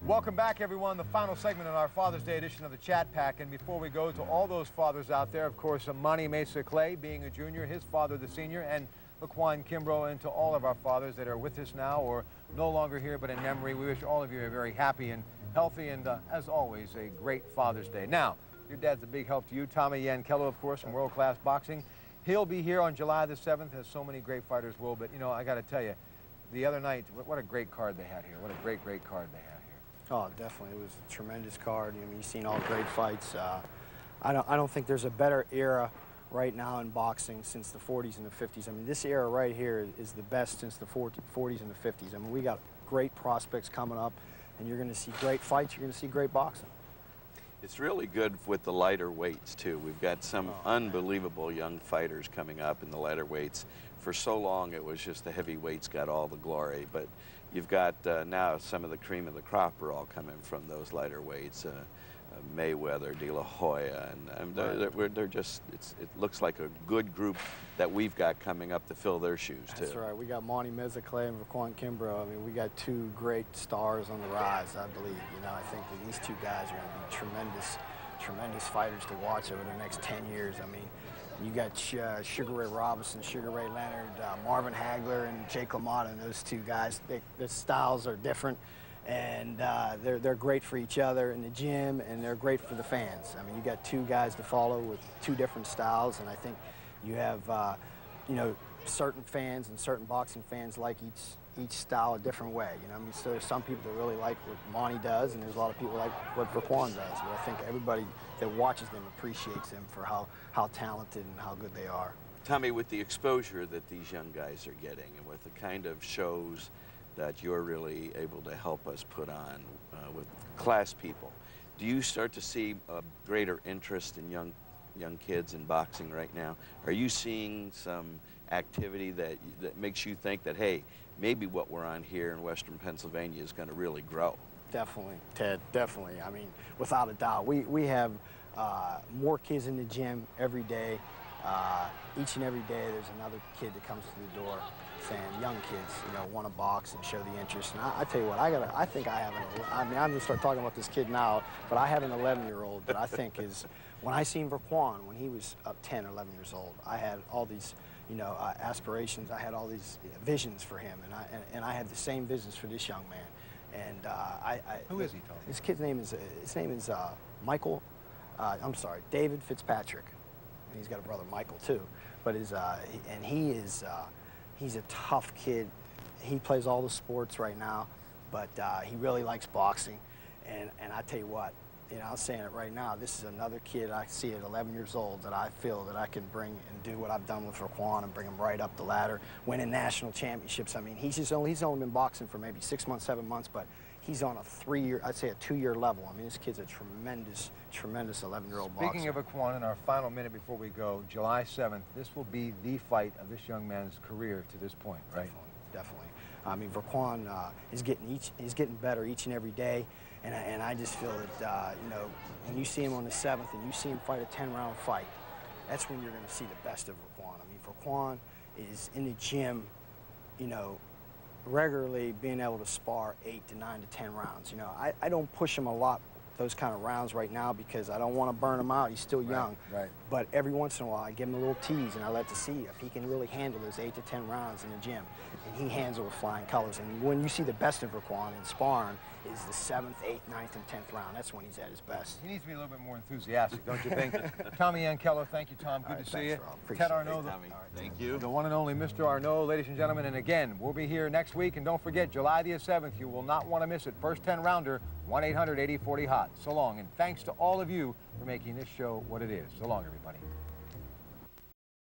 Welcome back, everyone. The final segment in our Father's Day edition of the Chat Pack. And before we go to all those fathers out there, of course, Monty Mesa Clay being a junior, his father the senior, and Laquan Kimbrough, and to all of our fathers that are with us now or no longer here but in memory, we wish all of you a very happy and healthy and, as always, a great Father's Day. Now, your dad's a big help to you. Tommy Yankello, of course, from World Class Boxing. He'll be here on July the 7th, as so many great fighters will. But, you know, I got to tell you, the other night, what a great card they had here. What a great, great card they had here. Oh, definitely. It was a tremendous card. I mean, you've seen all great fights. I don't think there's a better era right now in boxing since the 40s and the 50s. I mean, this era right here is the best since the 40s and the 50s. I mean, we got great prospects coming up, and you're going to see great fights. You're going to see great boxing. It's really good with the lighter weights, too. We've got some unbelievable young fighters coming up in the lighter weights. For so long, it was just the heavyweights got all the glory, but you've got now some of the cream of the crop are all coming from those lighter weights. Mayweather, De La Hoya, and they're just, it looks like a good group that we've got coming up to fill their shoes, too. That's right. We got Monty Mesa Clay and Laquan Kimbrough. I mean, we got two great stars on the rise, I believe. You know, I think that these two guys are going to be tremendous fighters to watch over the next 10 years. I mean, you got Sugar Ray Robinson, Sugar Ray Leonard, Marvin Hagler, and Jake LaMotta, and those two guys, their styles are different. And they're great for each other in the gym, and they're great for the fans. I mean, you got two guys to follow with two different styles, and I think you have, you know, certain fans and certain boxing fans like each style a different way. You know, I mean, so there's some people that really like what Monty does, and there's a lot of people like what Laquan does. But I think everybody that watches them appreciates them for how talented and how good they are. Tommy, with the exposure that these young guys are getting, and with the kind of shows that you're really able to help us put on with class people, do you start to see a greater interest in young kids in boxing right now? Are you seeing some activity that makes you think that, hey, maybe what we're on here in Western Pennsylvania is going to really grow? Definitely, Ted, definitely. I mean, without a doubt. We have more kids in the gym every day. Each and every day there's another kid that comes to the door saying, young kids, you know, want to box and show the interest. And I tell you what, I think I have I'm going to start talking about this kid now, but I have an 11-year-old that I think is, when I seen Laquan when he was 10 or 11 years old, I had all these, you know, aspirations. I had all these visions for him, and I have the same visions for this young man. And Who is he, Tony? His kid's name is, Michael, I'm sorry, David Fitzpatrick. And he's got a brother, Michael, too. But he's a tough kid. He plays all the sports right now, but he really likes boxing. And I tell you what, you know, I'm saying it right now, this is another kid I see at 11 years old that I feel that I can bring and do what I've done with Laquan and bring him right up the ladder, winning national championships. I mean, he's only been boxing for maybe 6 months, 7 months, but he's on a 3-year, I'd say a 2-year level. I mean, this kid's a tremendous 11-year-old boxer. Speaking of Laquan, in our final minute before we go, July 7th, this will be the fight of this young man's career to this point, right? Definitely. I mean, Laquan is getting better each and every day, and I just feel that, you know, when you see him on the 7th and you see him fight a 10-round fight, that's when you're going to see the best of Laquan. I mean, Laquan is in the gym, you know, regularly being able to spar 8 to 9 to 10 rounds. You know, I don't push him a lot, those kind of rounds right now, because I don't want to burn him out. He's still young. Right. But every once in a while, I give him a little tease, and I let to see if he can really handle those 8 to 10 rounds in the gym. And he handles it with flying colors. And when you see the best of Laquan in sparring is the 7th, 8th, 9th, and 10th round. That's when he's at his best. He needs to be a little bit more enthusiastic, don't you think? Tommy Yankello, thank you, Tom. Good to see you. Ted Arnaud. Thank you. The one and only Mr. Arnaud, ladies and gentlemen. And again, we'll be here next week. And don't forget, July the 7th, you will not want to miss it. First 10-rounder, 1-800-80-40-HOT. So long. And thanks to all of you for making this show what it is. So long, everybody.